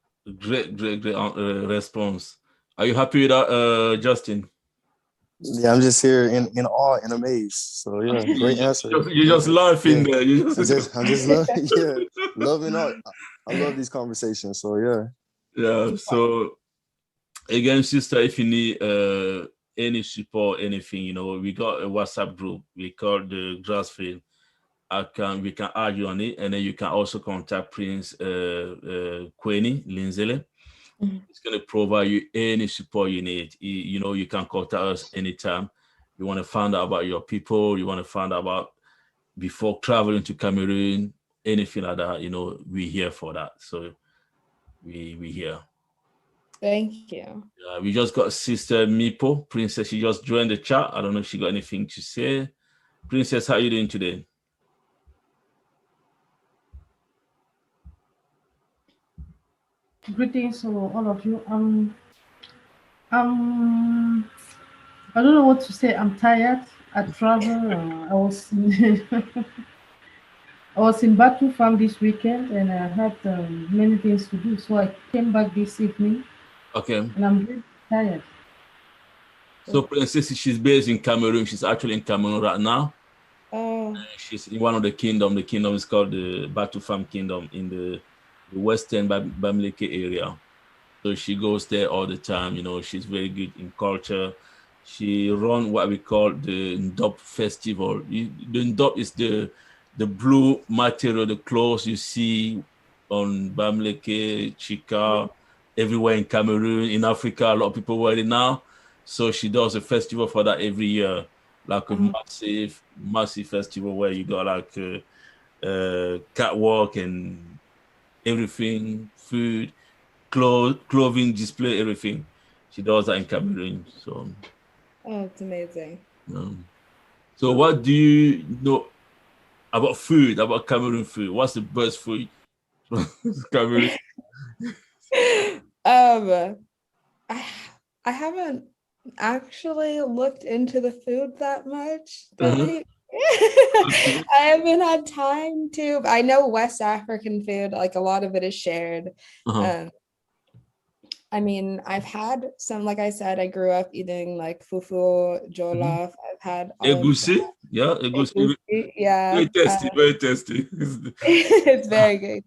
response. Are you happy with that, Justin? Yeah, I'm just here in awe and amazed. So yeah, great answer. You're just laughing there. I'm just loving all. I love these conversations. So yeah. Yeah. So again, sister, if you need any support, anything, you know, we got a WhatsApp group. We call the Grassfield. We can add you on it, and then you can also contact Prince Queni Linzele. Mm-hmm. It's going to provide you any support you need. You know, you can contact us anytime. You want to find out about your people. You want to find out about before traveling to Cameroon, anything like that. You know, we're here for that. So we here. Thank you. We just got Sister Mipo, Princess. She just joined the chat. I don't know if she got anything to say. Princess, how are you doing today? Greetings to all of you. I don't know what to say. I'm tired. I traveled. I was in Batu Farm this weekend, and I had many things to do. So I came back this evening. Okay. And I'm really tired. So Princess, she's based in Cameroon. She's actually in Cameroon right now. Oh. She's in one of the kingdom. The kingdom is called the Batu Farm Kingdom in the western Bamileke area. So she goes there all the time. You know, she's very good in culture. She runs what we call the Ndop Festival. The Ndop is the blue material, the clothes you see on Bamileke, Tikar, everywhere in Cameroon, in Africa. A lot of people wear it now. So she does a festival for that every year, like a massive festival where you got like a catwalk and everything, food, clothing, display, everything. She does that in Cameroon. So, oh, it's amazing. So, what do you know about food? About Cameroon food? What's the best food from Cameroon? I haven't actually looked into the food that much. I haven't had time to. I know West African food, like a lot of it is shared. I mean, I've had some, like I said, I grew up eating like fufu, jollof. I've had egusi. Yeah, egusi. Yeah. Very tasty, very tasty. It's very good.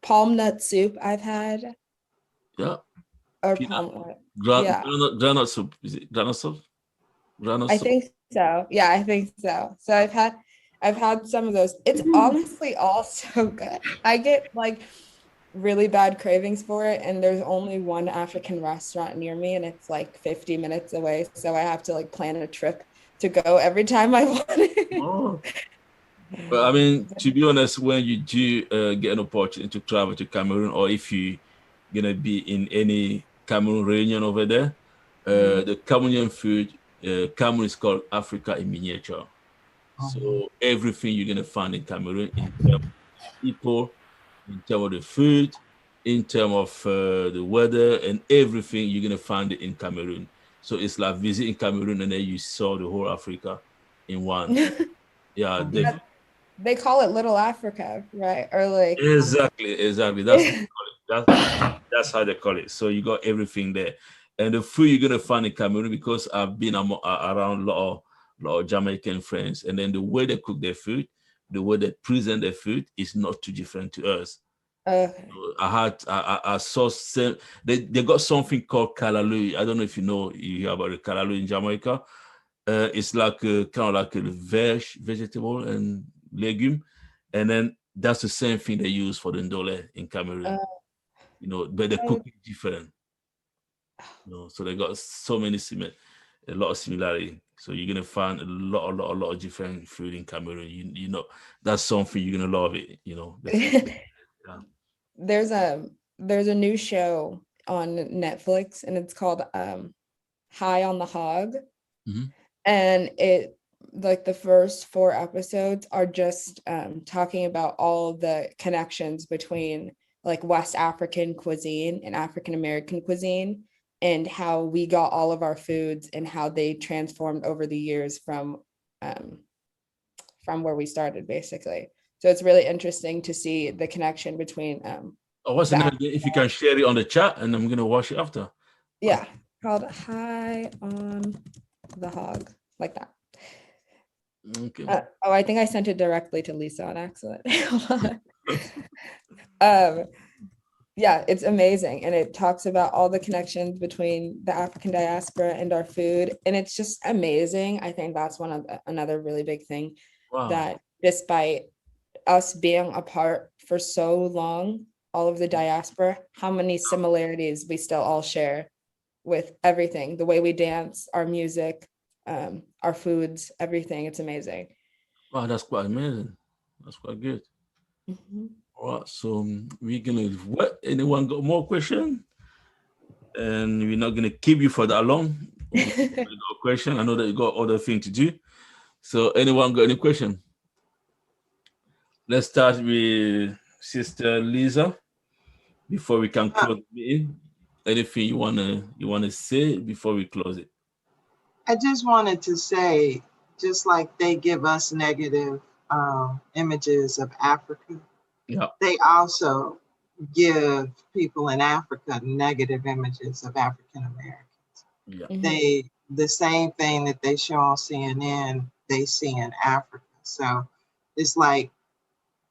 Palm nut soup I've had. Yeah. Or palm nut. Granite soup. Is it granite soup? I think so. Yeah, I think so. So I've had some of those. It's honestly all so good. I get like really bad cravings for it, and there's only one African restaurant near me, and it's like 50 minutes away. So I have to like plan a trip to go every time I want it. Oh. But I mean, to be honest, when you do get an opportunity to travel to Cameroon, or if you're gonna be in any Cameroon region over there, the Cameroonian food. Cameroon is called Africa in miniature. So everything you're gonna find in Cameroon, in terms of people, in terms of the food, in terms of the weather, and everything you're gonna find it in Cameroon. So it's like visiting Cameroon and then you saw the whole Africa in one. Yeah, they call it Little Africa, right? Or like exactly. That's how they call it. So you got everything there. And the food you're gonna find in Cameroon, because I've been around a lot of a lot of Jamaican friends, and then the way they cook their food, the way they present their food is not too different to us. Okay. I saw some, they got something called kalaloo. I don't know if you hear about the kalaloo in Jamaica. It's like kind of like a vegetable and legume, and then that's the same thing they use for the ndole in Cameroon. But they cook it different. So they got a lot of similarity. So you're gonna find a lot of different food in Cameroon. That's something you're gonna love it. Yeah. There's a new show on Netflix, and it's called High on the Hog. Mm-hmm. And it, like, the first 4 episodes are just talking about all the connections between like West African cuisine and African American cuisine, and how we got all of our foods and how they transformed over the years from where we started, basically. So it's really interesting to see the connection between what's the name again? If you can share it on the chat, and I'm gonna watch it after. Yeah, called High on the Hog, like that. Okay. I think I sent it directly to Lisa on accident. Yeah, it's amazing, and it talks about all the connections between the African diaspora and our food, and it's just amazing. I think that's another really big thing. Wow. That despite us being apart for so long, all of the diaspora, how many similarities we still all share with everything, the way we dance, our music, our foods, everything. It's amazing. Wow, that's quite amazing. That's quite good. Mm-hmm. All right, so we're gonna, anyone got more questions? And we're not gonna keep you for that long. You got a question? I know that you got other things to do. So anyone got any question? Let's start with Sister Lisa before we can close the meeting. Anything you wanna say before we close it? I just wanted to say, just like they give us negative images of Africa, yeah, they also give people in Africa negative images of African Americans. Yeah. Mm-hmm. The same thing that they show on CNN, they see in Africa. So it's like,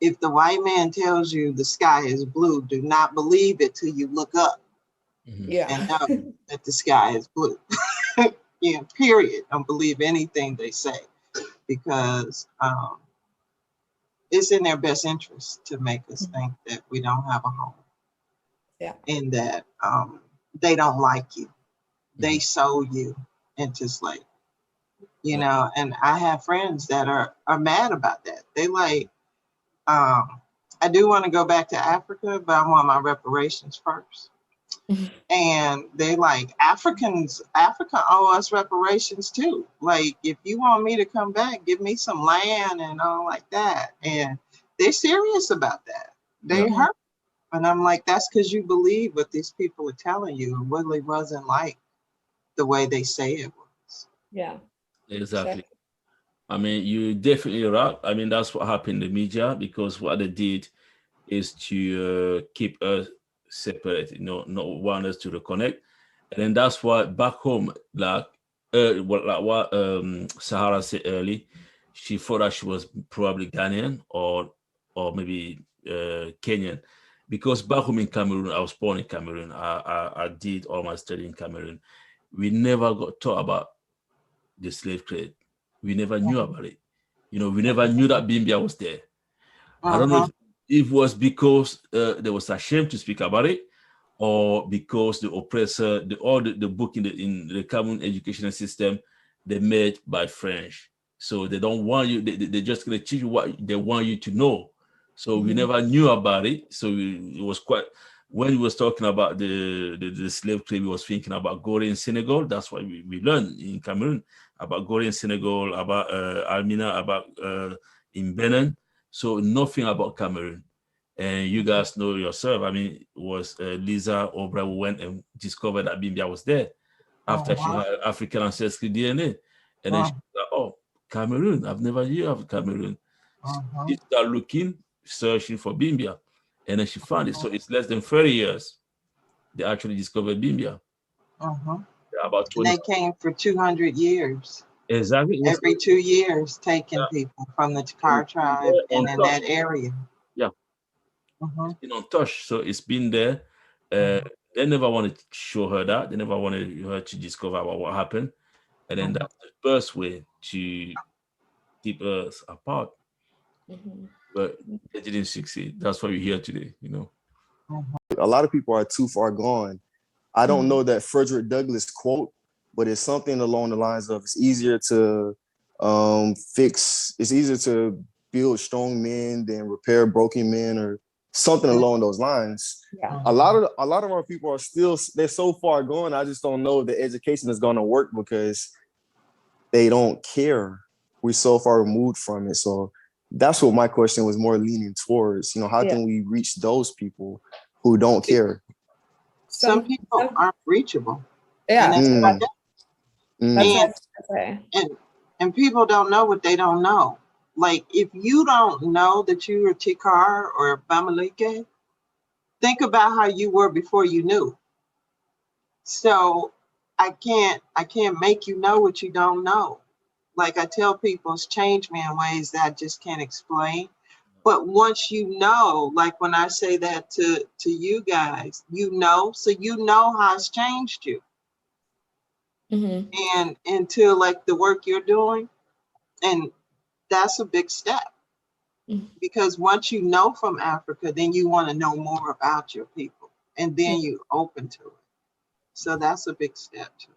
if the white man tells you the sky is blue, do not believe it till you look up. Mm-hmm. Yeah. And know that the sky is blue. Yeah, period. Don't believe anything they say, because it's in their best interest to make us think that we don't have a home. Yeah. And that they don't like you. They sold you into slavery. And I have friends that are mad about that. They like, I do want to go back to Africa, but I want my reparations first. And they like, Africa owe us reparations too. Like, if you want me to come back, give me some land and all like that. And they're serious about that. They hurt. And I'm like, that's because you believe what these people are telling you. It really wasn't like the way they say it was. Yeah. Exactly. I mean, you definitely right. I mean, that's what happened in the media, because what they did is to keep us separate, not want us to reconnect. And then that's why back home, like what Sahara said early, she thought that she was probably Ghanaian or maybe Kenyan, because back home in Cameroon, I was born in Cameroon. I did all my study in Cameroon. We never got taught about the slave trade. We never knew about it. We never knew that Bimbia was there. I don't know if it was because they was ashamed to speak about it, or because the oppressor, the book in the Cameroon educational system, they made by French. So they don't want you, they're just going to teach you what they want you to know. So we never knew about it. So it was quite, when we was talking about the slave trade, we was thinking about Gore in Senegal. That's what we learned in Cameroon, about Gore in Senegal, about Almina, about in Benin. So nothing about Cameroon. And you guys know yourself, I mean, it was Lisa Obra who went and discovered that Bimbia was there after she had African Ancestry DNA. And then she was like, oh, Cameroon, I've never heard of Cameroon. She started looking, searching for Bimbia. And then she found it. So it's less than 30 years they actually discovered Bimbia. About 20. And they came for 200 years. Exactly. every 2 years, taking people from the Tikar tribe and in that area. Yeah. It's been untouched, so it's been there. They never want to show her that. They never wanted her to discover about what happened, and then that's the first way to keep us apart. But they didn't succeed. That's why we're here today. A lot of people are too far gone. I don't know that Frederick Douglass quote, but it's something along the lines of it's easier to build strong men than repair broken men, or something along those lines. Yeah. A lot of our people are they're so far gone. I just don't know if the education is going to work because they don't care. We're so far removed from it. So that's what my question was more leaning towards. How can we reach those people who don't care? Some people aren't reachable. Yeah. And, and people don't know what they don't know. Like, if you don't know that you were Tikar or Bamalike, think about how you were before you knew. So I can't make you know what you don't know. Like I tell people, it's changed me in ways that I just can't explain. But once you know, like when I say that to you guys, so you know how it's changed you. And into like the work you're doing, and that's a big step. Because once you know from Africa, then you want to know more about your people, and then you're open to it. So that's a big step too.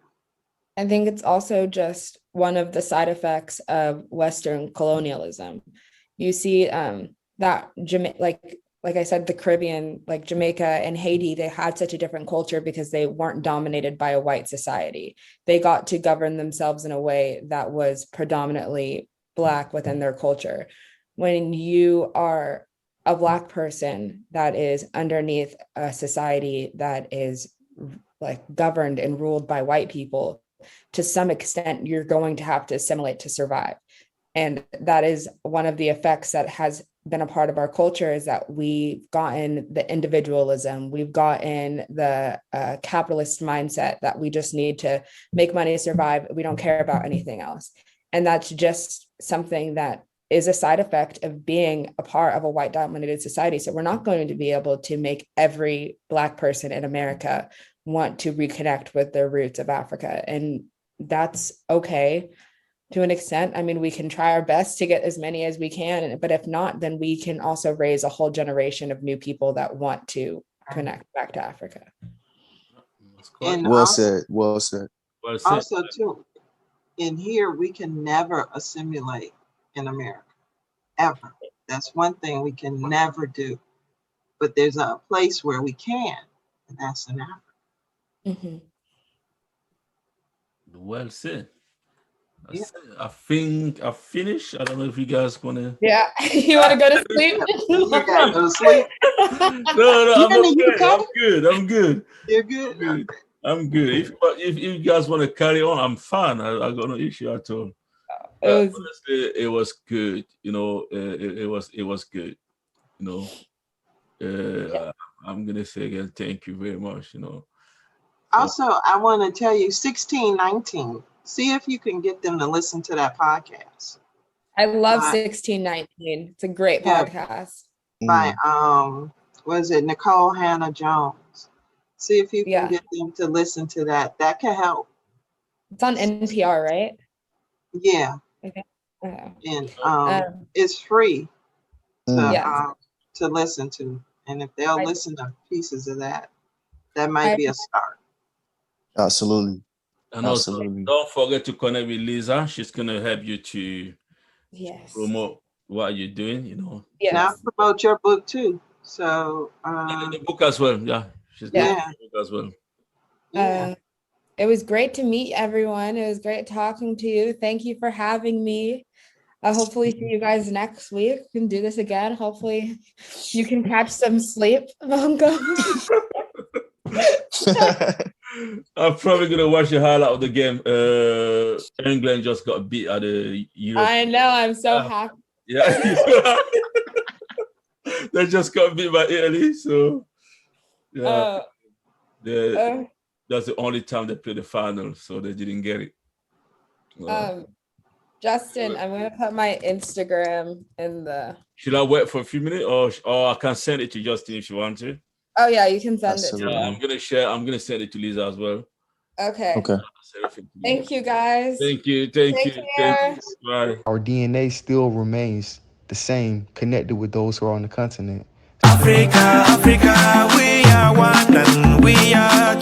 I think it's also just one of the side effects of Western colonialism. You see that like I said, the Caribbean, like Jamaica and Haiti, they had such a different culture because they weren't dominated by a white society. They got to govern themselves in a way that was predominantly Black within their culture. When you are a Black person that is underneath a society that is like governed and ruled by white people, to some extent, you're going to have to assimilate to survive. And that is one of the effects that has been a part of our culture, is that we've gotten the individualism, we've gotten the capitalist mindset that we just need to make money to survive. We don't care about anything else. And that's just something that is a side effect of being a part of a white dominated society. So we're not going to be able to make every Black person in America want to reconnect with their roots of Africa. And that's okay to an extent. I mean, we can try our best to get as many as we can, but if not, then we can also raise a whole generation of new people that want to connect back to Africa. And well said. Also too, in here, we can never assimilate in America, ever. That's one thing we can never do. But there's a place where we can, and that's in Africa. Well said. I think I finished. I don't know if you guys want to. Yeah, you want to go to sleep? You gotta go to sleep. No, I'm good. You're good. Good. I'm good. If you guys want to carry on, I'm fine. I got no issue at all. Honestly, it was good. It was good. I'm gonna say again, thank you very much. Also, I want to tell you, 1619. See if you can get them to listen to that podcast. I love 1619. It's a great podcast. By was it Nicole Hannah Jones? See if you can get them to listen to that. That can help. It's on NPR, right? Yeah. Okay. And it's free to listen to. And if they'll listen to pieces of that, that might be a start. Absolutely. And also, don't forget to connect with Lisa. She's going to help you to promote what you're doing, Now promote your book too. So and the book as well. Yeah. She's going to the book as well. It was great to meet everyone. It was great talking to you. Thank you for having me. I'll hopefully see you guys next week. We can do this again. Hopefully you can catch some sleep. I'm probably gonna watch the highlight of the game. England just got beat at the Euro. I know. I'm so happy. Yeah, they just got beat by Italy. So that's the only time they played the final, so they didn't get it. Justin, I'm gonna put my Instagram in the. Should I wait for a few minutes, or I can send it to Justin if you want to? Oh yeah, you can send Absolutely. Yeah, I'm gonna share. I'm gonna send it to Lisa as well. it. Okay. Okay. Thank you guys. Thank you. Thank Take you. care. Thank you. Bye. Our DNA still remains the same, connected with those who are on the continent. Africa, Africa, we are one and we are